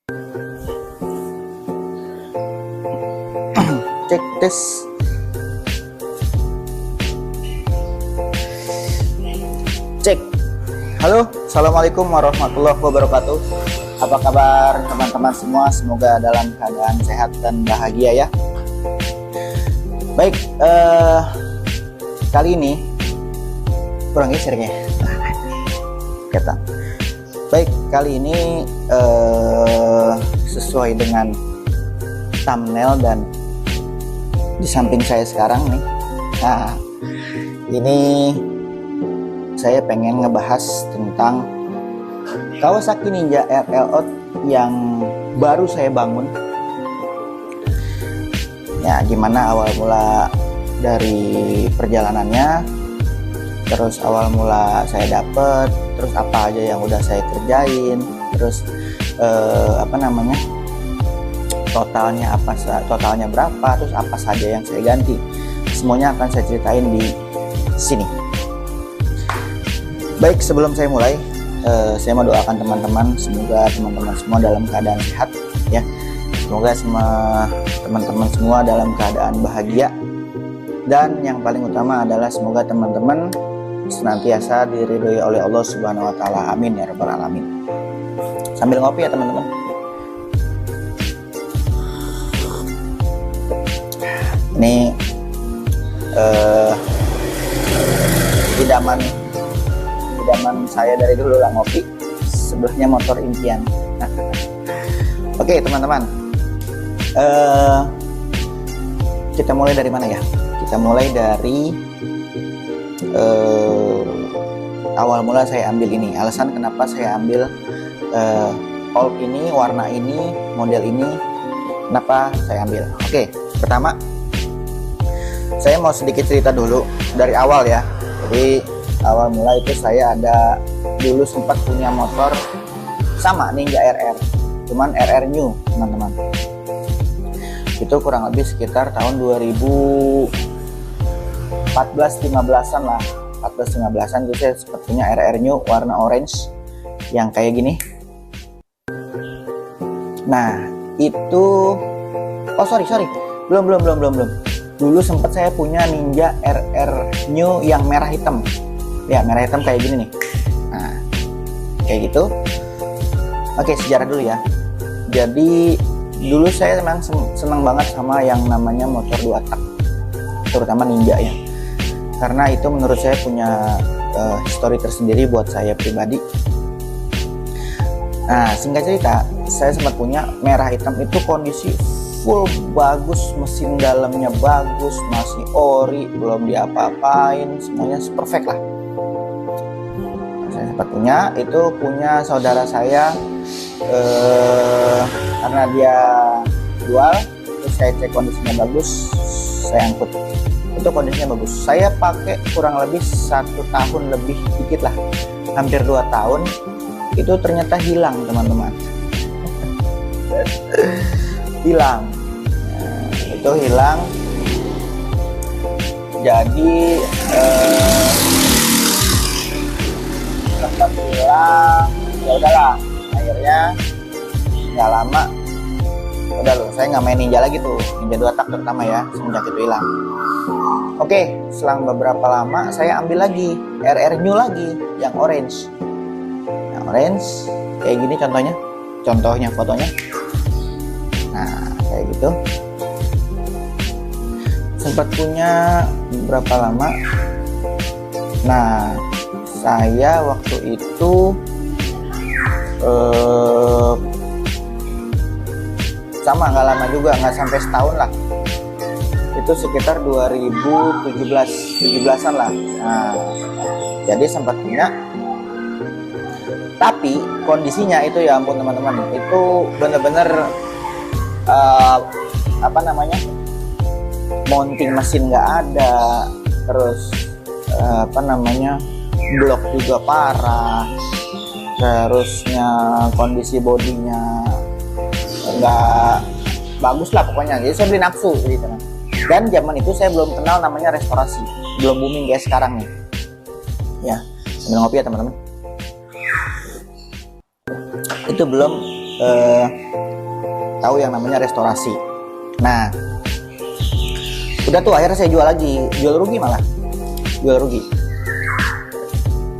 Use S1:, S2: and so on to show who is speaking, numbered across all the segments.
S1: Cek tes. Cek. Halo, assalamualaikum warahmatullahi wabarakatuh. Apa kabar teman-teman semua? Semoga dalam keadaan sehat dan bahagia ya. Baik, kali ini kurang geser ya. Kata. Baik, kali ini sesuai dengan thumbnail dan di samping saya sekarang nih. Nah, ini saya pengen ngebahas tentang Kawasaki Ninja RL yang baru saya bangun. Ya, gimana awal mula dari perjalanannya, terus awal mula saya dapet, terus apa aja yang udah saya kerjain, terus totalnya berapa, terus apa saja yang saya ganti. Semuanya akan saya ceritain di sini. Baik, sebelum saya mulai, saya mau doakan teman-teman, semoga teman-teman semua dalam keadaan sehat ya. Semoga semua teman-teman semua dalam keadaan bahagia, dan yang paling utama adalah semoga teman-teman senantiasa diridhoi oleh Allah Subhanahu wa taala. Amin ya rabbal alamin. Sambil ngopi ya teman-teman. Ini idaman saya dari dulu lah, ngopi. Sebelahnya motor impian. Oke teman-teman, kita mulai dari mana ya? Kita mulai dari awal mula saya ambil ini. Alasan kenapa saya ambil Old ini, warna ini, model ini, kenapa saya ambil? Oke, pertama saya mau sedikit cerita dulu dari awal ya. Jadi awal mula itu saya ada dulu sempat punya motor sama Ninja RR, cuman RR new teman-teman. Itu kurang lebih sekitar tahun 2014-15an lah, 14-15an itu saya sempat punya RR new warna orange yang kayak gini. Nah itu, oh sorry, belum. Dulu sempat saya punya Ninja RR new yang merah hitam. Ya, merah hitam kayak gini nih. Nah, kayak gitu. Oke, sejarah dulu ya. Jadi dulu saya memang senang banget sama yang namanya motor 2 tak, terutama Ninja ya. Karena itu menurut saya punya histori tersendiri buat saya pribadi. Nah, singkat cerita, saya sempat punya merah hitam itu kondisi full bagus, mesin dalamnya bagus, masih ori, belum diapa-apain, semuanya perfect lah. Saya sempat punya saudara saya, karena dia jual, terus saya cek kondisinya bagus, saya angkut. Itu kondisinya bagus. Saya pakai kurang lebih 1 tahun lebih dikit lah, hampir 2 tahun. Itu ternyata hilang teman-teman. Hilang. Nah, itu hilang. Jadi sempat hilang. Ya udahlah. Akhirnya nggak lama. Udah loh, saya nggak main Ninja lagi tuh. Ninja 2 tak terutama ya, semenjak itu hilang. Oke, selang beberapa lama saya ambil lagi RR new lagi yang orange. Yang orange kayak gini contohnya fotonya. Nah, kayak gitu. Sempat punya berapa lama? Nah, saya waktu itu sama, nggak lama juga, nggak sampai setahun lah. Itu sekitar 2017-an lah. Nah, jadi sempat punya. Tapi kondisinya itu ya ampun teman-teman, itu bener-bener mounting mesin nggak ada, terus blok juga parah, terusnya kondisi bodinya nggak bagus lah pokoknya. Jadi saya beli nafsu gitu. Dan zaman itu saya belum kenal namanya restorasi, belum booming kayak sekarang nih ya. Sambil ngopi ya teman-teman. Itu belum tahu yang namanya restorasi. Nah, udah tuh akhirnya saya jual lagi, jual rugi malah, jual rugi.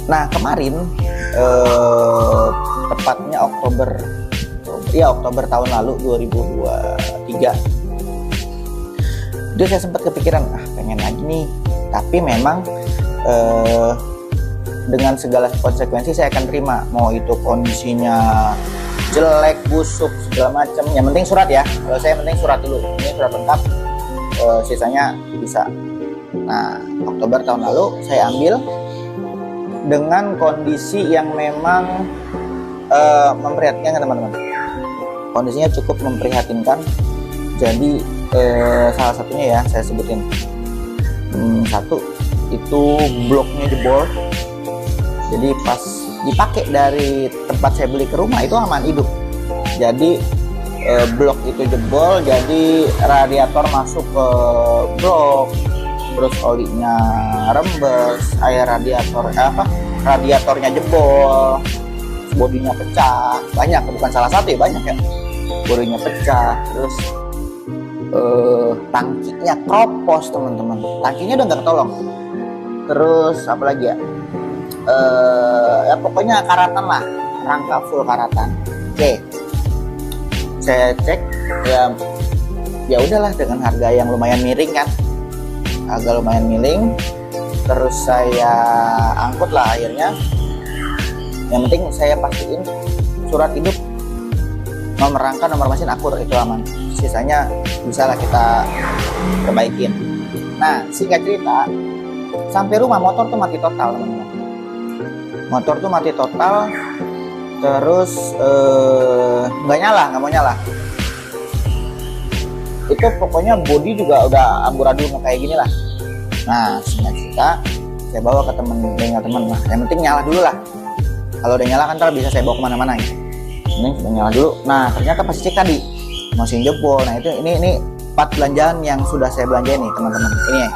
S1: Nah kemarin tepatnya Oktober tahun lalu 2023, dia saya sempat kepikiran pengen lagi nih, tapi memang dengan segala konsekuensi saya akan terima, mau itu kondisinya jelek, busuk, segala macam. Yang penting surat ya, kalau saya penting surat dulu, ini surat lengkap, sisanya bisa. Nah Oktober tahun lalu saya ambil dengan kondisi yang memang memprihatinkan teman-teman. Kondisinya cukup memprihatinkan. Jadi salah satunya ya saya sebutin. Satu itu bloknya jebol. Jadi pas dipakai dari tempat saya beli ke rumah itu aman hidup. Jadi blok itu jebol, jadi radiator masuk ke blok, terus olinya rembes, air radiatornya jebol, bodinya pecah, banyak, bukan salah satu ya, banyak ya, bodinya pecah, terus tangkinya kropos teman-teman, tangkinya udah nggak ketolong. Terus apa lagi ya, ya pokoknya karatan lah, rangka full karatan. Oke, saya cek ya udahlah dengan harga yang lumayan miring kan, agak lumayan miring, terus saya angkut lah akhirnya. Yang penting saya pastiin surat hidup, nomor rangka, nomor mesin akur, itu aman, sisanya bisa lah kita perbaikin. Nah singkat cerita, sampai rumah motor tuh mati total teman-teman, motor tuh mati total, terus nggak mau nyala. Itu pokoknya bodi juga udah amburadul kayak gini lah. Nah singkat cerita, saya bawa ke temen lah, yang penting nyala dulu lah. Kalau udah nyala kan ntar bisa saya bawa kemana-mana gitu. Ini udah nyala dulu. Nah ternyata pas cek tadi mesin jebol. Nah itu ini part belanjaan yang sudah saya belanjain nih teman-teman. Ini ya.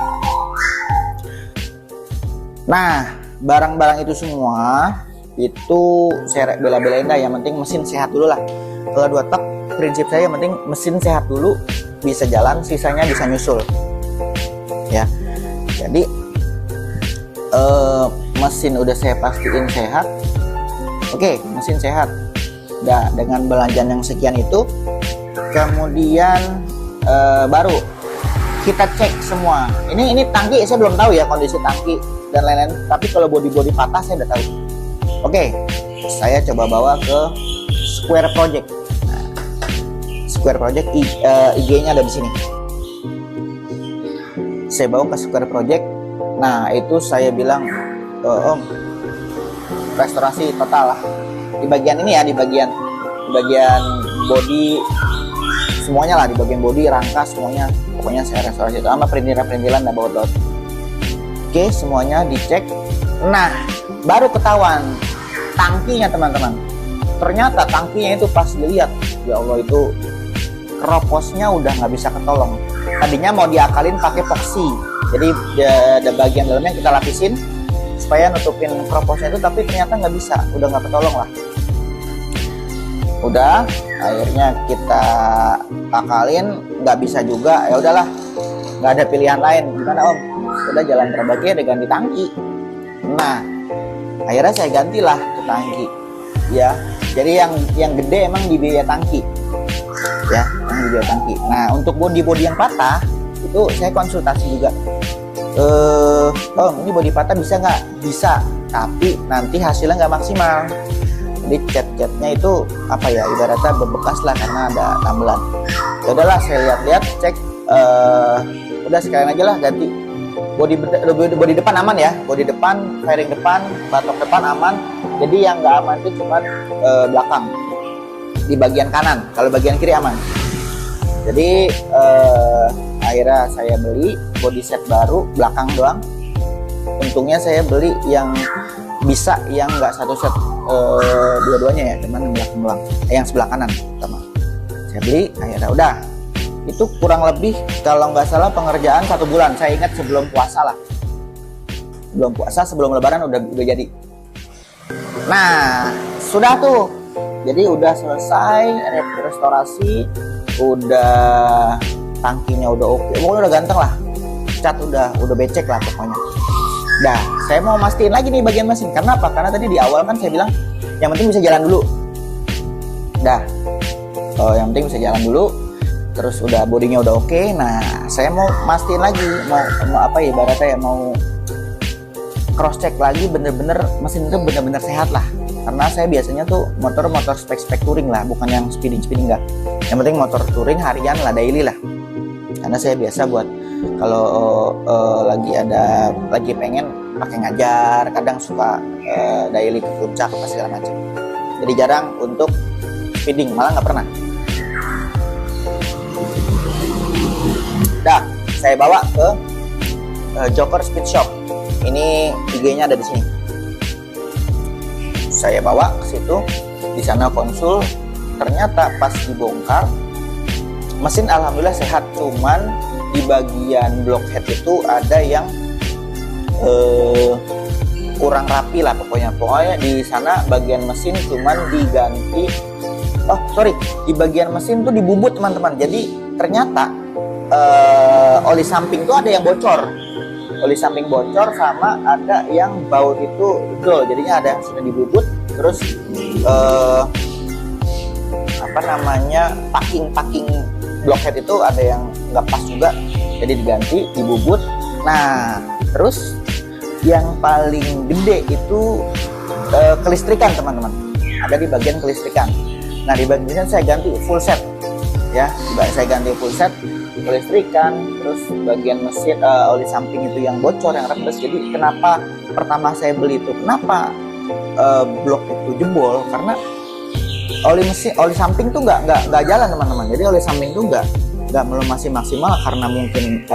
S1: Nah barang-barang itu semua itu saya bela-belain dah. Yang penting mesin sehat dulu lah. Kalau 2 tak prinsip saya yang penting mesin sehat dulu, bisa jalan, sisanya bisa nyusul ya. Jadi mesin udah saya pastiin sehat. Oke, mesin sehat. Nah, dengan belanjaan yang sekian itu, kemudian baru kita cek semua. Ini tangki saya belum tahu ya, kondisi tangki dan lain-lain. Tapi kalau bodi-bodi patah saya udah tahu. Oke, saya coba bawa ke Square Project. Nah, Square Project IG-nya ada di sini. Saya bawa ke Square Project. Nah itu saya bilang, Om, restorasi total lah di bagian ini ya, di bagian bodi semuanya lah, di bagian bodi, rangka, semuanya pokoknya saya restorasi itu, sama perintilan dan baut-baut. Oke, semuanya dicek. Nah baru ketahuan tangkinya teman-teman. Ternyata tangkinya itu pas dilihat, ya Allah, itu keroposnya udah nggak bisa ketolong. Tadinya mau diakalin pakai epoxy, jadi ada bagian dalamnya kita lapisin supaya nutupin kroposnya itu, tapi ternyata nggak bisa, udah nggak ketolong lah. Udah akhirnya kita akalin, nggak bisa juga, ya udahlah, nggak ada pilihan lain. Gimana Om? Udah jalan terbaiknya ada ganti tangki. Nah akhirnya saya gantilah ke tangki ya. Jadi yang gede emang di biaya tangki ya, yang di biaya tangki. Nah untuk bodi yang patah itu saya konsultasi juga. Om, ini bodi patah bisa nggak? Bisa, tapi nanti hasilnya nggak maksimal. Jadi cat-catnya itu apa ya, ibaratnya bebekas lah karena ada tambelan. Ya udahlah, saya lihat-lihat, cek, udah sekalian aja lah ganti. Bodi depan aman ya, bodi depan, fairing depan, batok depan aman. Jadi yang nggak aman itu cuma belakang, di bagian kanan. Kalau bagian kiri aman. Jadi akhirnya saya beli body set baru, belakang doang. Untungnya saya beli yang bisa, yang nggak satu set dua-duanya ya, cuman yang belakang doang, yang sebelah kanan sama. Saya beli, akhirnya udah. Itu kurang lebih kalau nggak salah pengerjaan 1 bulan. Saya ingat sebelum puasa lah, sebelum puasa, sebelum lebaran udah jadi. Nah sudah tuh Jadi udah selesai restorasi, udah tangkinya udah oke, pokoknya udah ganteng lah, cat udah becek lah pokoknya. Nah, saya mau mastiin lagi nih bagian mesin. Karena apa? Karena tadi di awal kan saya bilang yang penting bisa jalan dulu. Dah, yang penting bisa jalan dulu. Terus udah bodinya udah oke. Nah, saya mau mastiin lagi, mau apa ya, ibaratnya ya, mau cross check lagi bener-bener mesin itu bener-bener sehat lah. Karena saya biasanya tuh motor spek touring lah, bukan yang speeding enggak. Yang penting motor touring harian lah, daily lah. Karena saya biasa buat kalau lagi pengen pakai ngajar, kadang suka daily ke puncak apa segala macam. Jadi jarang untuk speeding, malah nggak pernah. Dah, saya bawa ke Joker Speed Shop. Ini IG-nya ada di sini. Saya bawa ke situ, di sana konsul. Ternyata pas dibongkar, mesin alhamdulillah sehat, cuman di bagian blockhead itu ada yang kurang rapi lah pokoknya. Di sana bagian mesin cuman diganti. Di bagian mesin tuh dibubut teman-teman. Jadi ternyata oli samping tuh ada yang bocor. Oli samping bocor, sama ada yang baut itu dol. Jadinya ada yang sudah dibubut. Terus packing blockhead itu ada yang nggak pas juga, jadi diganti, dibubut. Nah, terus yang paling gede itu kelistrikan teman-teman, ada di bagian kelistrikan. Nah, di bagian saya ganti full set ya, saya ganti full set kelistrikan. Terus bagian mesin oli samping itu yang bocor, yang rembes. Jadi kenapa pertama saya beli itu, kenapa blok itu jebol, karena oli samping tuh nggak jalan teman-teman. Jadi oli samping tuh nggak melumasi maksimal karena mungkin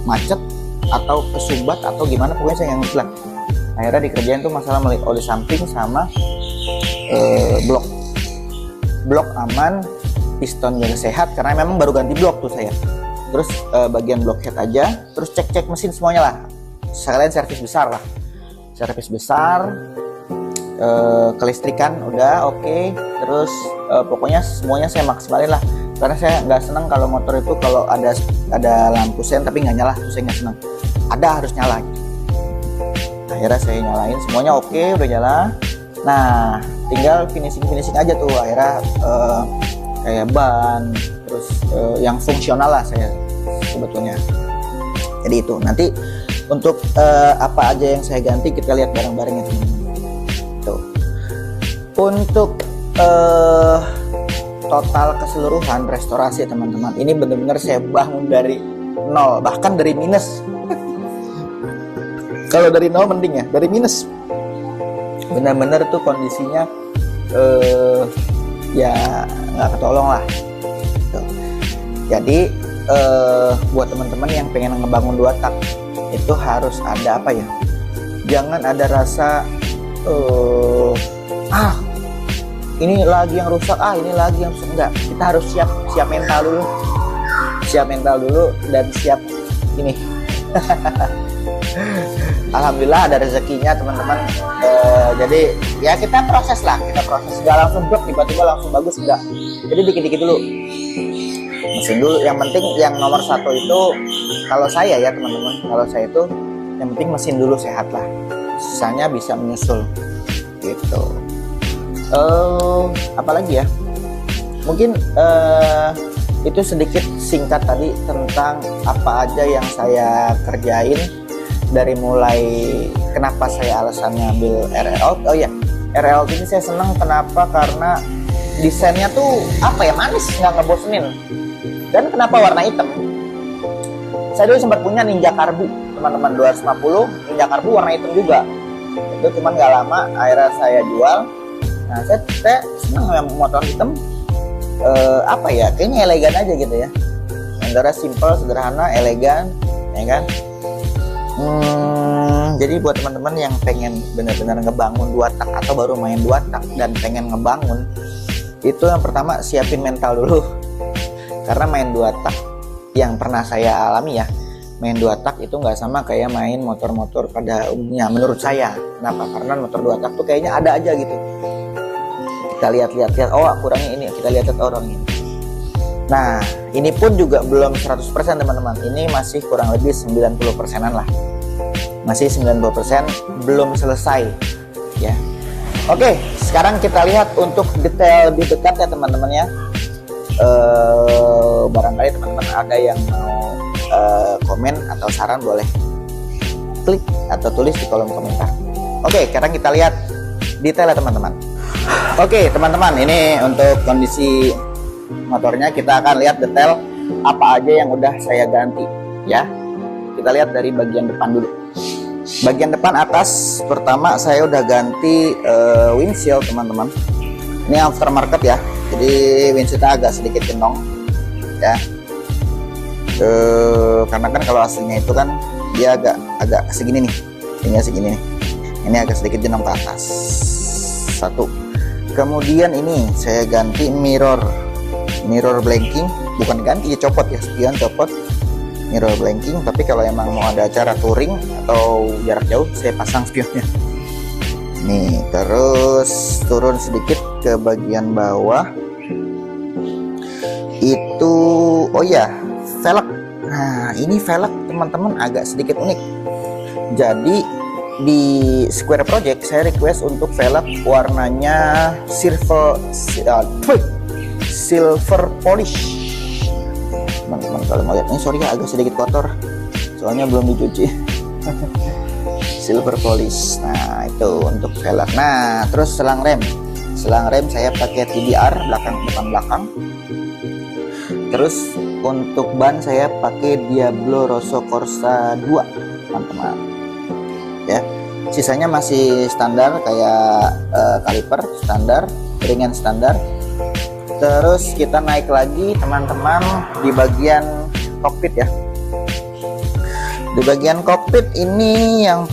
S1: macet atau kesumbat atau gimana, pokoknya saya nggak ngerti lah. Akhirnya dikerjain tuh masalah oli samping sama blok aman, piston juga sehat karena memang baru ganti blok tuh saya. Terus bagian blockhead aja, terus cek mesin semuanya lah, sekalian servis besar lah, kelistrikan udah oke. Terus pokoknya semuanya saya maksimalin lah, karena saya nggak senang kalau motor itu kalau ada lampu sen tapi nggak nyala, terus saya nggak senang. Ada, harus nyala. Akhirnya saya nyalain semuanya, oke, udah nyala. Nah, tinggal finishing aja tuh. Akhirnya kayak ban, terus yang fungsional lah saya sebetulnya. Jadi itu nanti untuk apa aja yang saya ganti kita lihat bareng-bareng ya teman-teman. Tuh. Untuk total keseluruhan restorasi teman-teman, ini benar-benar saya bangun dari nol, bahkan dari minus. Kalau dari nol mending ya, dari minus. Benar-benar tuh kondisinya ya nggak ketolong lah. Tuh. Jadi buat teman-teman yang pengen ngebangun 2 tak itu harus ada apa ya? Jangan ada rasa ini lagi yang rusak, ini lagi yang rusak. Enggak, kita harus siap mental dulu dan siap ini. Alhamdulillah ada rezekinya teman-teman. Jadi ya kita proses, nggak langsung blok tiba-tiba langsung bagus, enggak. Jadi dikit-dikit dulu, mesin dulu. Yang penting yang nomor 1 itu kalau saya ya teman-teman, kalau saya itu yang penting mesin dulu sehat lah, sisanya bisa menyusul gitu. Apalagi ya, mungkin itu sedikit singkat tadi tentang apa aja yang saya kerjain, dari mulai kenapa saya alasannya ambil RL. Oh ya, RL ini saya senang kenapa, karena desainnya tuh apa ya, manis, nggak ngebosenin. Dan kenapa warna hitam? Saya dulu sempat punya Ninja Karbu teman-teman, 250 Ninja Karbu warna hitam juga. Itu cuman nggak lama akhirnya saya jual. Nah, saya senang yang motor hitam. Apa ya, kayaknya elegan aja gitu ya, antara simple, sederhana, elegan, ya kan. Jadi buat teman-teman yang pengen benar-benar ngebangun 2 tak atau baru main 2 tak dan pengen ngebangun, itu yang pertama siapin mental dulu. Karena main 2 tak yang pernah saya alami ya, main 2 tak itu nggak sama kayak main motor-motor pada umumnya menurut saya. Kenapa? Karena motor 2 tak tuh kayaknya ada aja gitu. Kita lihat. Oh, kurangnya ini. Kita lihat orang ini. Nah, ini pun juga belum 100% teman-teman. Ini masih kurang lebih 90%-an lah. Masih 90%, belum selesai ya. Oke, sekarang kita lihat untuk detail lebih dekat ya teman-teman ya. Barangkali teman-teman ada yang mau komen atau saran, boleh klik atau tulis di kolom komentar. Oke, sekarang kita lihat detail ya teman-teman. Oke teman-teman, ini untuk kondisi motornya. Kita akan lihat detail apa aja yang udah saya ganti ya. Kita lihat dari bagian depan dulu. Bagian depan atas, pertama saya udah ganti windshield teman-teman. Ini aftermarket ya, jadi windshieldnya agak sedikit kendong ya. Karena kan kalau aslinya itu kan dia agak segini nih, tinggal segini nih. Ini agak sedikit jenong ke atas. Satu. Kemudian ini saya ganti mirror blanking, bukan ganti ya, copot ya, spion copot, mirror blanking. Tapi kalau emang mau ada acara touring atau jarak jauh, saya pasang spionnya. Nih, terus turun sedikit ke bagian bawah. Itu, oh ya, velg. Nah, ini velg teman-teman agak sedikit unik. Jadi di Square Project saya request untuk velg warnanya silver polish. Teman-teman kalau mau lihat ini, sorry ya agak sedikit kotor soalnya belum dicuci. Silver polish. Nah, itu untuk velg. Nah, terus selang rem saya pakai TBR depan belakang. Terus untuk ban saya pakai Diablo Rosso Corsa 2 teman-teman ya. Sisanya masih standar kayak kaliper standar, ringan standar. Terus kita naik lagi teman-teman di bagian kokpit ya. Di bagian kokpit ini yang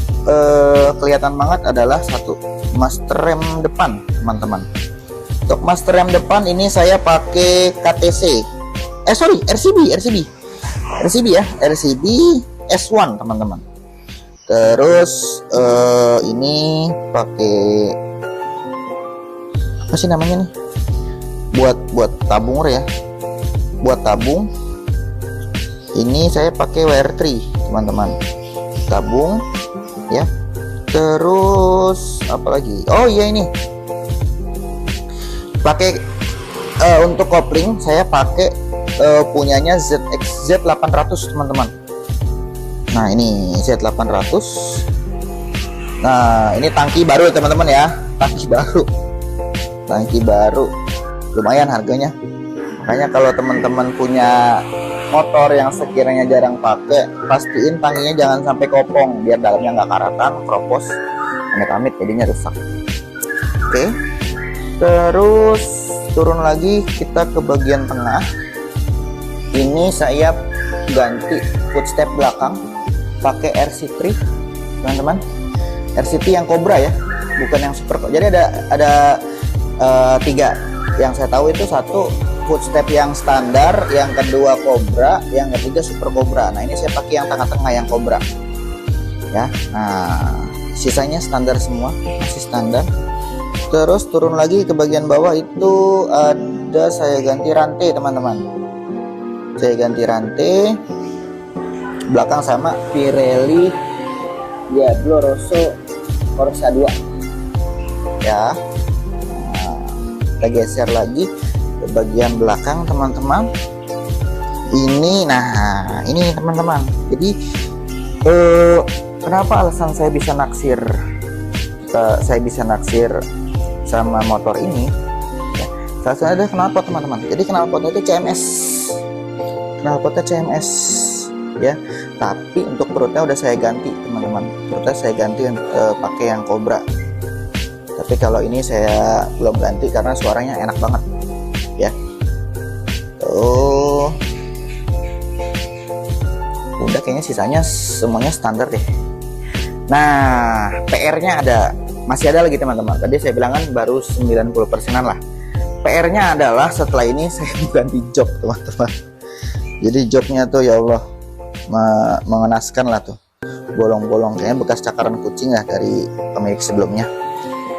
S1: kelihatan banget adalah satu master rem depan teman-teman. Untuk master rem depan ini saya pakai KTC, RCB ya, RCB S1 teman-teman. Terus ini pakai apa sih namanya nih, buat tabung ya, buat tabung. Ini saya pakai WR3 teman-teman, tabung ya. Terus apa lagi, oh iya ini pakai untuk kopling saya pakai punyanya Z800 teman-teman. Nah, ini Z800. Nah, ini tangki baru teman-teman ya, tangki baru lumayan harganya. Makanya kalau teman-teman punya motor yang sekiranya jarang pakai, pastiin tangkinya jangan sampai kopong biar dalamnya nggak karatan, kropos, amit-amit jadinya rusak. Oke, terus turun lagi kita ke bagian tengah. Ini saya ganti footstep belakang pakai RC3 teman-teman, RC3 yang Cobra ya, bukan yang Super. Jadi ada tiga yang saya tahu, itu satu footstep yang standar, yang kedua Cobra, yang ketiga Super Cobra. Nah, ini saya pakai yang tengah-tengah yang Cobra ya. Nah, sisanya standar semua, masih standar. Terus turun lagi ke bagian bawah itu ada saya ganti rantai teman-teman. Saya ganti rantai belakang sama Pirelli Diablo Rosso Corsa 2 ya. Nah, kita geser lagi ke bagian belakang teman-teman. Ini, nah ini teman-teman, jadi kenapa alasan saya bisa naksir sama motor ini ya, salah satunya ada knalpot teman-teman. Jadi knalpotnya itu CMS ya, tapi untuk perutnya udah saya ganti teman-teman. Perutnya saya ganti pakai yang Cobra. Tapi kalau ini saya belum ganti karena suaranya enak banget ya. Tuh, udah kayaknya sisanya semuanya standar deh. Nah, PR-nya masih ada lagi teman-teman. Tadi saya bilang kan baru 90%-an lah. PR-nya adalah setelah ini saya ganti jok teman-teman. Jadi joknya tuh ya Allah, mengenaskan lah tuh, bolong-bolong, kayaknya bekas cakaran kucing lah dari pemilik sebelumnya.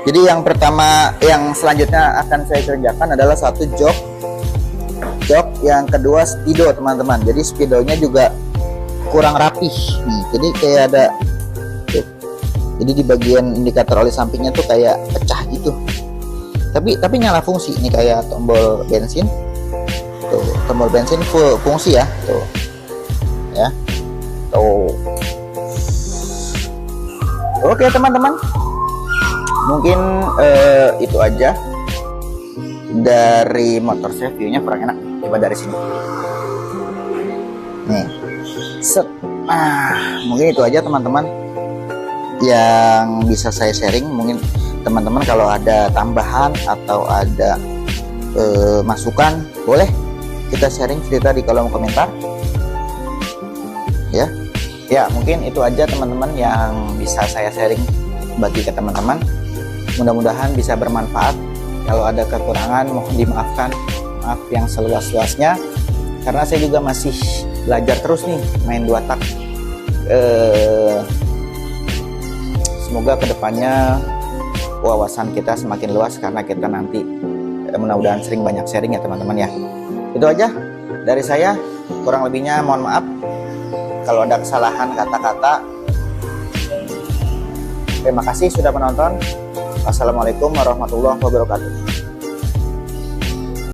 S1: Jadi yang pertama, yang selanjutnya akan saya kerjakan adalah satu jok, yang kedua spido teman-teman. Jadi spidonya juga kurang rapih nih, jadi kayak ada tuh. Jadi di bagian indikator oli sampingnya tuh kayak pecah gitu. Tapi nyala fungsi. Ini kayak tombol bensin. Tuh, tombol bensin full fungsi ya. Tuh. Ya. Tuh. Oke, teman-teman. Mungkin itu aja dari motor saya. View-nya kurang enak. Coba dari sini. Nih. Set. Nah, mungkin itu aja teman-teman yang bisa saya sharing. Mungkin teman-teman kalau ada tambahan atau ada masukan, boleh kita sharing cerita di kolom komentar ya. Mungkin itu aja teman-teman yang bisa saya sharing bagi ke teman-teman. Mudah-mudahan bisa bermanfaat. Kalau ada kekurangan mohon dimaafkan, maaf yang seluas-luasnya, karena saya juga masih belajar terus nih main 2 tak. Semoga kedepannya wawasan kita semakin luas, karena kita nanti mudah-mudahan sering banyak sharing ya teman-teman ya. Itu aja dari saya, kurang lebihnya mohon maaf kalau ada kesalahan kata-kata. Terima kasih sudah menonton. Wassalamualaikum warahmatullahi wabarakatuh.